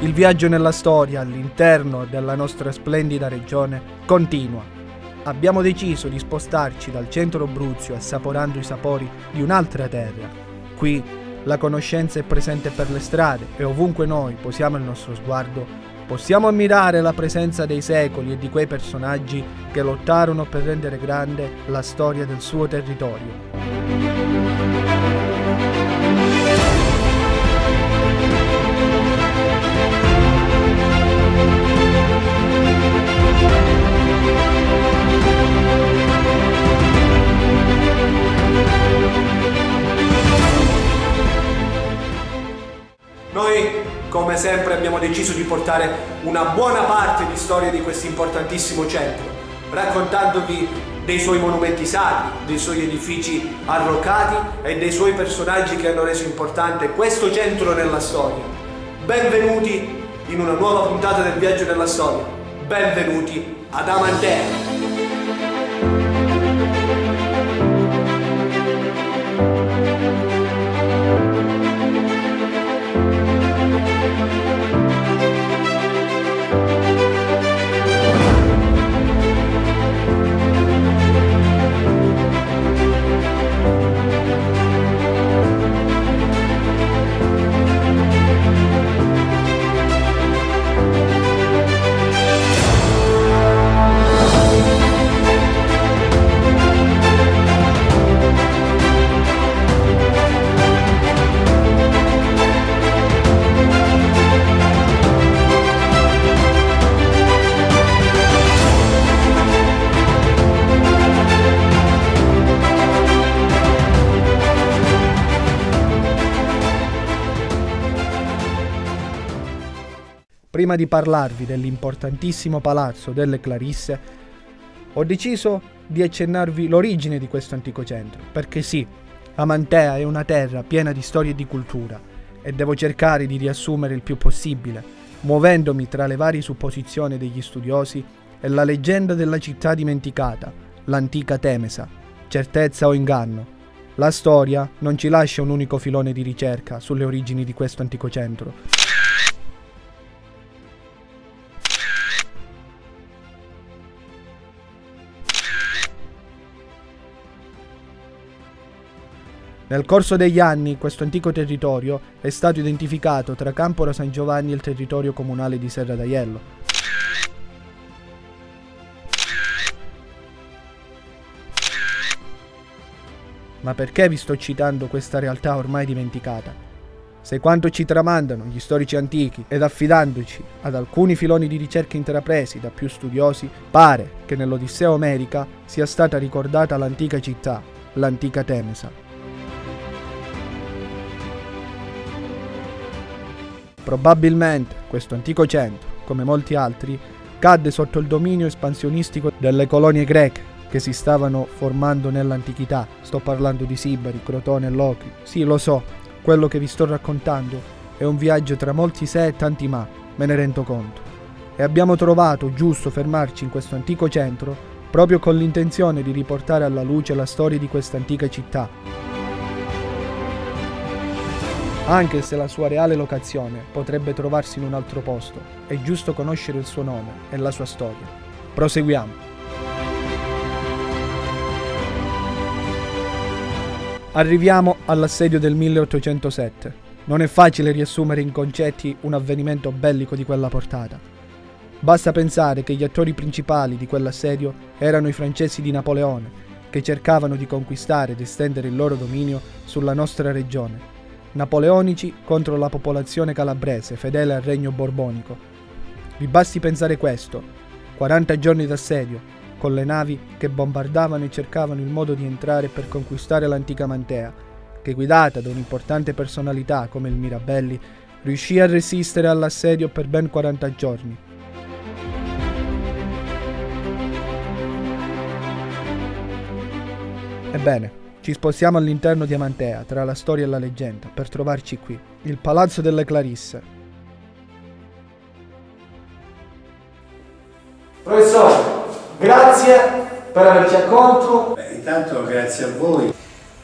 Il viaggio nella storia all'interno della nostra splendida regione continua. Abbiamo deciso di spostarci dal centro Bruzio assaporando i sapori di un'altra terra. Qui la conoscenza è presente per le strade e ovunque noi posiamo il nostro sguardo, possiamo ammirare la presenza dei secoli e di quei personaggi che lottarono per rendere grande la storia del suo territorio. Noi, come sempre, abbiamo deciso di portare una buona parte di storia di questo importantissimo centro, raccontandovi dei suoi monumenti sacri, dei suoi edifici arroccati e dei suoi personaggi che hanno reso importante questo centro nella storia. Benvenuti in una nuova puntata del Viaggio nella Storia. Benvenuti ad Amantea. Prima di parlarvi dell'importantissimo palazzo delle Clarisse, ho deciso di accennarvi l'origine di questo antico centro, perché sì, Amantea è una terra piena di storia e di cultura, e devo cercare di riassumere il più possibile, muovendomi tra le varie supposizioni degli studiosi e la leggenda della città dimenticata, l'antica Temesa, certezza o inganno. La storia non ci lascia un unico filone di ricerca sulle origini di questo antico centro. Nel corso degli anni questo antico territorio è stato identificato tra Campora San Giovanni e il territorio comunale di Serra d'Aiello. Ma perché vi sto citando questa realtà ormai dimenticata? Se quanto ci tramandano gli storici antichi ed affidandoci ad alcuni filoni di ricerca intrapresi da più studiosi, pare che nell'Odissea omerica sia stata ricordata l'antica città, l'antica Temesa. Probabilmente questo antico centro, come molti altri, cadde sotto il dominio espansionistico delle colonie greche che si stavano formando nell'antichità. Sto parlando di Sibari, Crotone e Locri. Sì, lo so, quello che vi sto raccontando è un viaggio tra molti se e tanti ma, me ne rendo conto. E abbiamo trovato giusto fermarci in questo antico centro proprio con l'intenzione di riportare alla luce la storia di questa antica città. Anche se la sua reale locazione potrebbe trovarsi in un altro posto, è giusto conoscere il suo nome e la sua storia. Proseguiamo. Arriviamo all'assedio del 1807. Non è facile riassumere in concetti un avvenimento bellico di quella portata. Basta pensare che gli attori principali di quell'assedio erano i francesi di Napoleone, che cercavano di conquistare ed estendere il loro dominio sulla nostra regione. Napoleonici contro la popolazione calabrese fedele al regno borbonico. Vi basti pensare questo: 40 giorni d'assedio, con le navi che bombardavano e cercavano il modo di entrare per conquistare l'antica Mantea, che guidata da un'importante personalità come il Mirabelli, riuscì a resistere all'assedio per ben 40 giorni. Ebbene, ci spostiamo all'interno di Amantea, tra la storia e la leggenda, per trovarci qui, il Palazzo delle Clarisse. Professore, grazie per averci accolto. Intanto grazie a voi.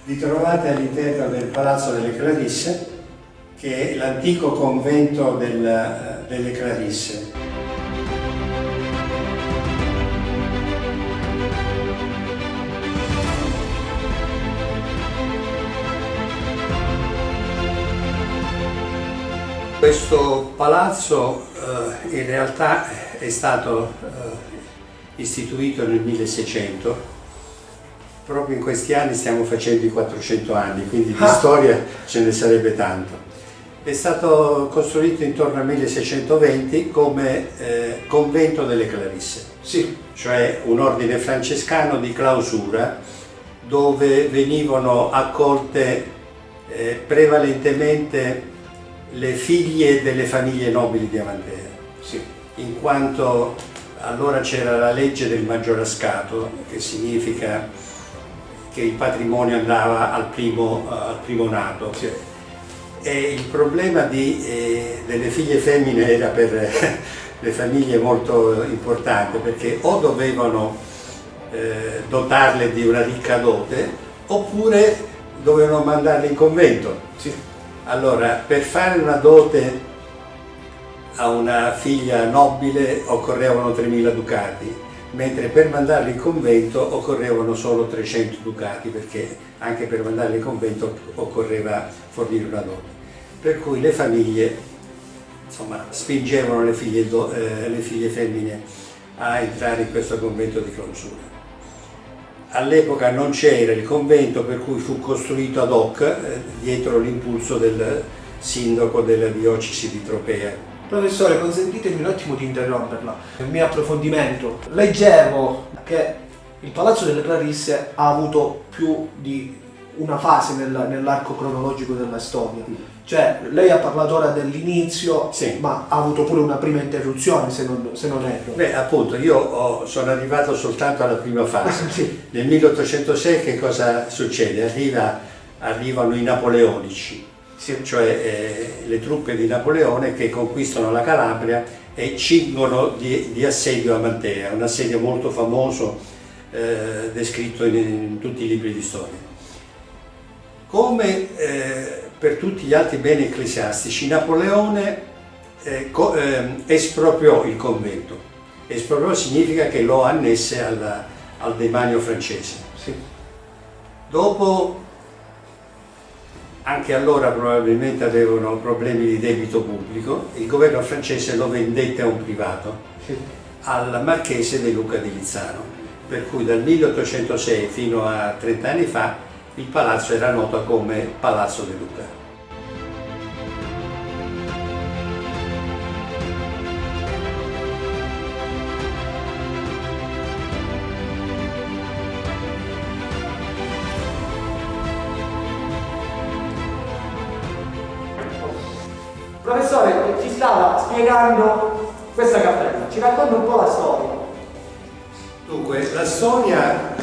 Vi trovate all'interno del Palazzo delle Clarisse, che è l'antico convento delle Clarisse. Questo palazzo in realtà è stato istituito nel 1600, proprio in questi anni stiamo facendo i 400 anni, quindi di storia ce ne sarebbe tanto. È stato costruito intorno al 1620 come convento delle Clarisse, Sì. cioè un ordine francescano di clausura dove venivano accolte prevalentemente le figlie delle famiglie nobili di Amantea, Sì. in quanto allora c'era la legge del maggiorazcato, che significa che il patrimonio andava al primo nato. Sì. E il problema delle figlie femmine era per le famiglie molto importante, perché o dovevano dotarle di una ricca dote oppure dovevano mandarle in convento. Sì. Allora, per fare una dote a una figlia nobile occorrevano 3.000 ducati, mentre per mandarla in convento occorrevano solo 300 ducati, perché anche per mandarla in convento occorreva fornire una dote. Per cui le famiglie, insomma, spingevano le figlie femmine a entrare in questo convento di clausura. All'epoca non c'era il convento, per cui fu costruito ad hoc dietro l'impulso del sindaco della diocesi di Tropea. Professore, consentitemi un attimo di interromperla. Nel mio approfondimento leggevo che il Palazzo delle Clarisse ha avuto più di una fase nell'arco cronologico della storia. Cioè, lei ha parlato ora dell'inizio, Sì. ma ha avuto pure una prima interruzione, se non erro. Beh, appunto, io sono arrivato soltanto alla prima fase. Sì. Nel 1806 che cosa succede? Arrivano i napoleonici, Sì. cioè le truppe di Napoleone che conquistano la Calabria e cingono di assedio a Mantea, un assedio molto famoso descritto in tutti i libri di storia. Come per tutti gli altri beni ecclesiastici, Napoleone espropriò il convento. Espropriò significa che lo annesse al demanio francese. Sì. Dopo, anche allora probabilmente avevano problemi di debito pubblico, il governo francese lo vendette a un privato, Sì. al marchese De Luca di Lizzano, per cui dal 1806 fino a 30 anni fa il palazzo era noto come Palazzo De Luca. Professore, ci stava spiegando questa cappella, ci racconta un po' la storia. Dunque, la storia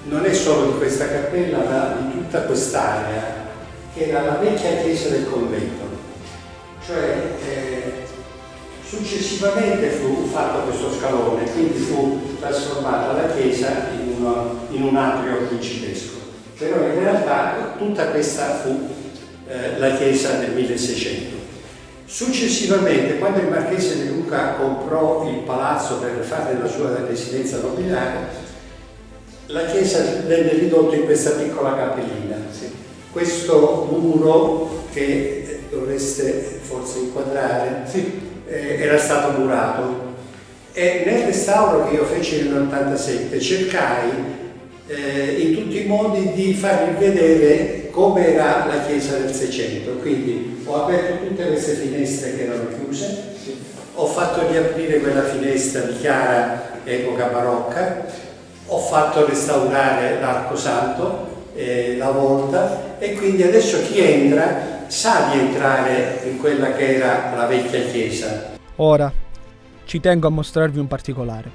non è solo di questa cappella, ma di tutta quest'area, che era la vecchia chiesa del convento. Cioè, successivamente fu fatto questo scalone, quindi fu trasformata la chiesa in un atrio principesco. Però in realtà tutta questa fu la chiesa del 1600. Successivamente, quando il marchese De Luca comprò il palazzo per fare la sua residenza nobiliare, la chiesa venne ridotta in questa piccola cappellina. Questo muro, che dovreste forse inquadrare, era stato murato, e nel restauro che io feci nell'87 cercai in tutti i modi di farvi vedere come era la chiesa del 600, quindi ho aperto tutte queste finestre che erano chiuse, ho fatto riaprire quella finestra di chiara epoca barocca, ho fatto restaurare l'arco santo, la volta, e quindi adesso chi entra sa di entrare in quella che era la vecchia chiesa. Ora ci tengo a mostrarvi un particolare,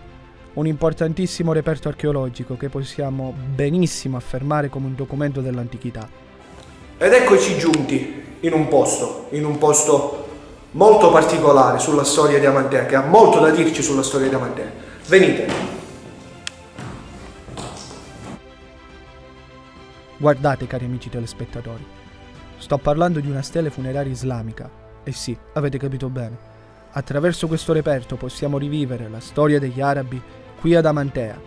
un importantissimo reperto archeologico che possiamo benissimo affermare come un documento dell'antichità. Ed eccoci giunti in un posto molto particolare sulla storia di Amantea, che ha molto da dirci sulla storia di Amantea. Venite. Guardate, cari amici telespettatori, sto parlando di una stele funeraria islamica. E sì, avete capito bene. Attraverso questo reperto possiamo rivivere la storia degli arabi qui ad Amantea.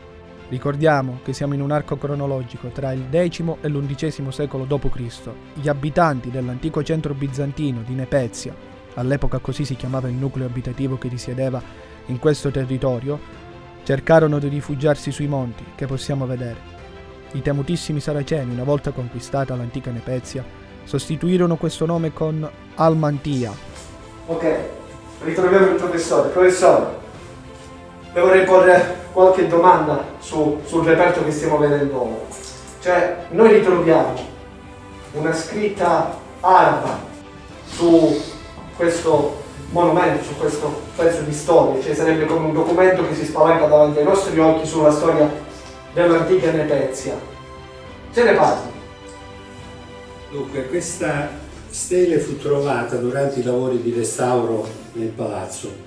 Ricordiamo che siamo in un arco cronologico tra il X e l'XI secolo d.C. Gli abitanti dell'antico centro bizantino di Nepezia, all'epoca così si chiamava il nucleo abitativo che risiedeva in questo territorio, cercarono di rifugiarsi sui monti che possiamo vedere. I temutissimi Saraceni, una volta conquistata l'antica Nepezia, sostituirono questo nome con Al-Mantia. Ok, ritroviamo il professore. Professore, le vorrei porre qualche domanda sul reperto che stiamo vedendo ora. Cioè, noi ritroviamo una scritta araba su questo monumento, su questo pezzo di storia, cioè sarebbe come un documento che si spalanca davanti ai nostri occhi sulla storia dell'antica Nepezia. Ce ne parli? Dunque, questa stele fu trovata durante i lavori di restauro nel palazzo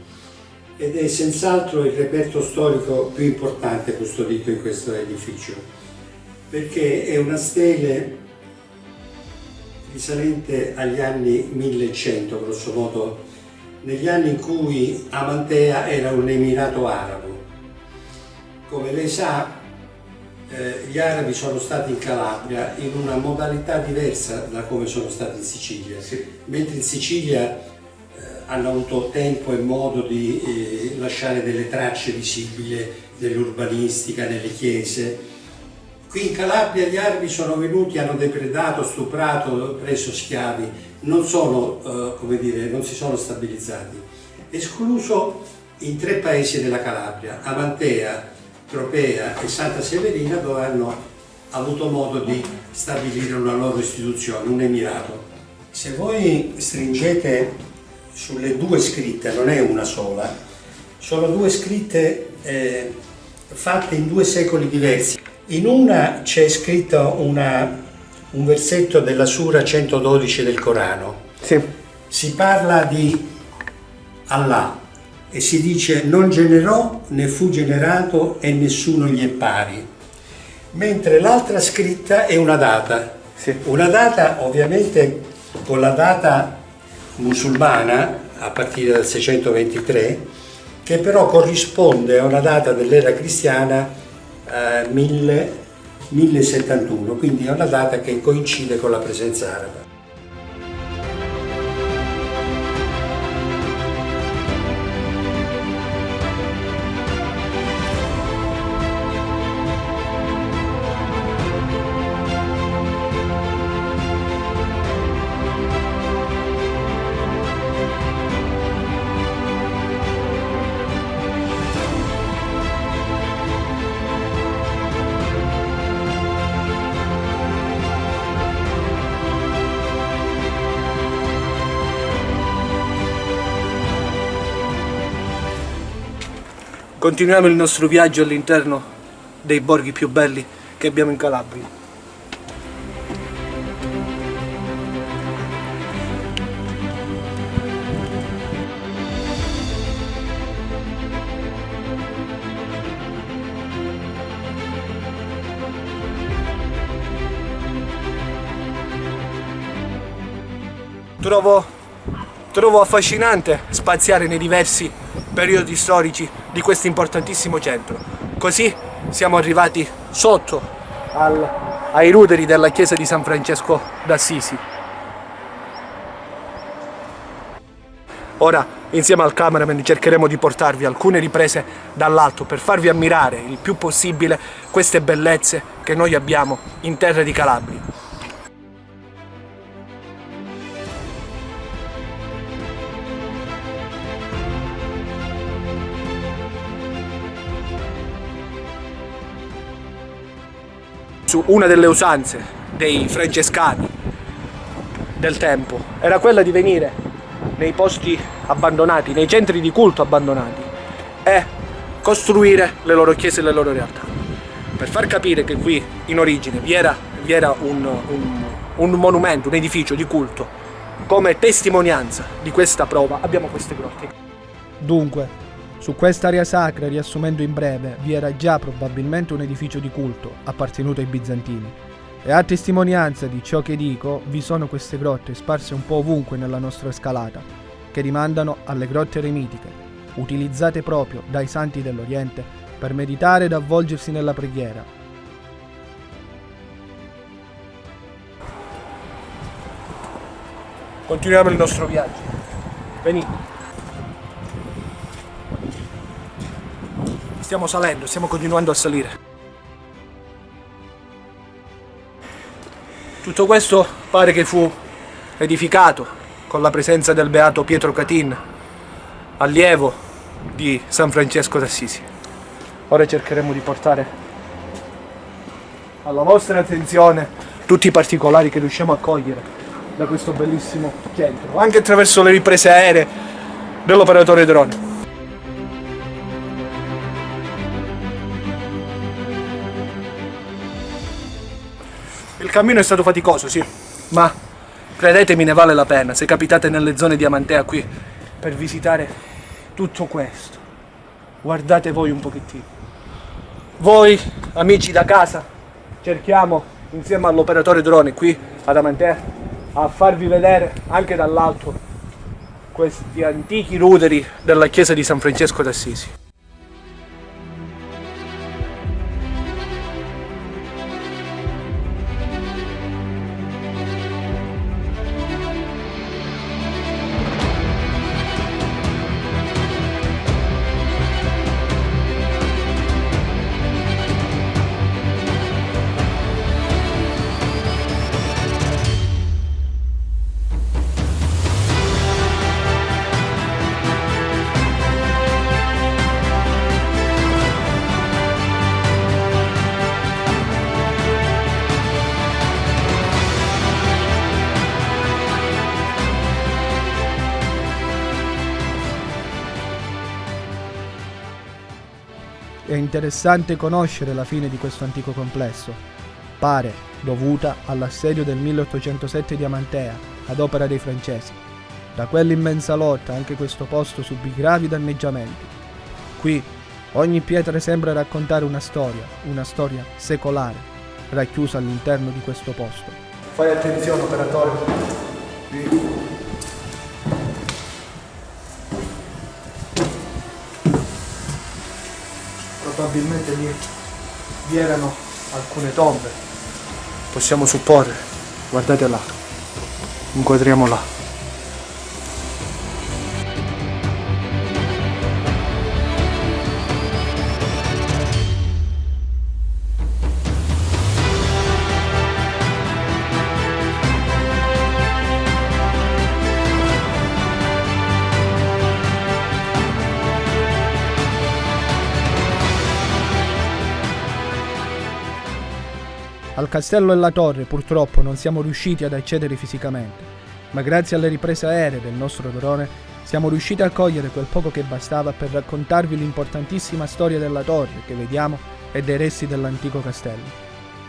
ed è senz'altro il reperto storico più importante custodito in questo edificio, perché è una stele risalente agli anni 1100, grosso modo, negli anni in cui Amantea era un emirato arabo. Come lei sa, gli arabi sono stati in Calabria in una modalità diversa da come sono stati in Sicilia. Sì. Mentre in Sicilia hanno avuto tempo e modo di lasciare delle tracce visibili nell'urbanistica, nelle chiese. Qui in Calabria gli arabi sono venuti, hanno depredato, stuprato, preso schiavi, non sono, non si sono stabilizzati. Escluso in 3 paesi della Calabria, Amantea, Tropea e Santa Severina, dove hanno avuto modo di stabilire una loro istituzione, un emirato. Se voi stringete sulle 2 scritte, non è una sola, sono 2 scritte fatte in 2 secoli diversi. In una c'è scritto un versetto della Sura 112 del Corano. Sì. Si parla di Allah e si dice: non generò né fu generato e nessuno gli è pari. Mentre l'altra scritta è una data. Sì. Una data ovviamente con la data musulmana a partire dal 623, che però corrisponde a una data dell'era cristiana 1071, quindi è una data che coincide con la presenza araba. Continuiamo il nostro viaggio all'interno dei borghi più belli che abbiamo in Calabria. Trovo affascinante spaziare nei diversi periodi storici di questo importantissimo centro. Così siamo arrivati sotto ai ruderi della chiesa di San Francesco d'Assisi. Ora, insieme al cameraman, cercheremo di portarvi alcune riprese dall'alto per farvi ammirare il più possibile queste bellezze che noi abbiamo in terra di Calabria. Su una delle usanze dei francescani del tempo era quella di venire nei posti abbandonati, nei centri di culto abbandonati e costruire le loro chiese e le loro realtà, per far capire che qui in origine vi era un monumento, un edificio di culto. Come testimonianza di questa prova abbiamo queste grotte. Dunque, su quest'area sacra, riassumendo in breve, vi era già probabilmente un edificio di culto appartenuto ai bizantini. E a testimonianza di ciò che dico, vi sono queste grotte sparse un po' ovunque nella nostra scalata, che rimandano alle grotte eremitiche, utilizzate proprio dai santi dell'Oriente per meditare ed avvolgersi nella preghiera. Continuiamo il nostro viaggio. Venite. Stiamo salendo, stiamo continuando a salire. Tutto questo pare che fu edificato con la presenza del beato Pietro Catin, allievo di San Francesco d'Assisi. Ora cercheremo di portare alla vostra attenzione tutti i particolari che riusciamo a cogliere da questo bellissimo centro, anche attraverso le riprese aeree dell'operatore drone. Il cammino è stato faticoso, sì, ma credetemi ne vale la pena se capitate nelle zone di Amantea qui per visitare tutto questo. Guardate voi un pochettino. Voi, amici da casa, cerchiamo insieme all'operatore drone qui ad Amantea a farvi vedere anche dall'alto questi antichi ruderi della chiesa di San Francesco d'Assisi. È interessante conoscere la fine di questo antico complesso. Pare dovuta all'assedio del 1807 di Amantea, ad opera dei francesi. Da quell'immensa lotta anche questo posto subì gravi danneggiamenti. Qui ogni pietra sembra raccontare una storia secolare, racchiusa all'interno di questo posto. Fai attenzione, operatore. Probabilmente lì vi erano alcune tombe, possiamo supporre. Guardate là, inquadriamo là. Al castello e alla torre purtroppo non siamo riusciti ad accedere fisicamente, ma grazie alle riprese aeree del nostro drone siamo riusciti a cogliere quel poco che bastava per raccontarvi l'importantissima storia della torre che vediamo e dei resti dell'antico castello.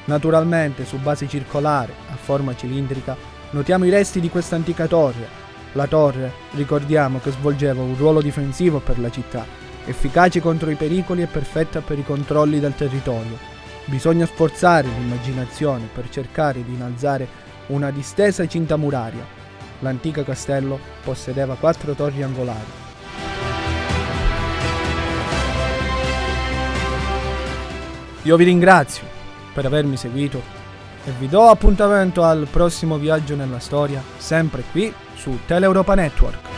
Naturalmente, su base circolare, a forma cilindrica, notiamo i resti di questa antica torre. La torre, ricordiamo che svolgeva un ruolo difensivo per la città, efficace contro i pericoli e perfetta per i controlli del territorio. Bisogna sforzare l'immaginazione per cercare di innalzare una distesa cinta muraria. L'antico castello possedeva 4 torri angolari. Io vi ringrazio per avermi seguito e vi do appuntamento al prossimo viaggio nella storia, sempre qui su Teleuropa Network.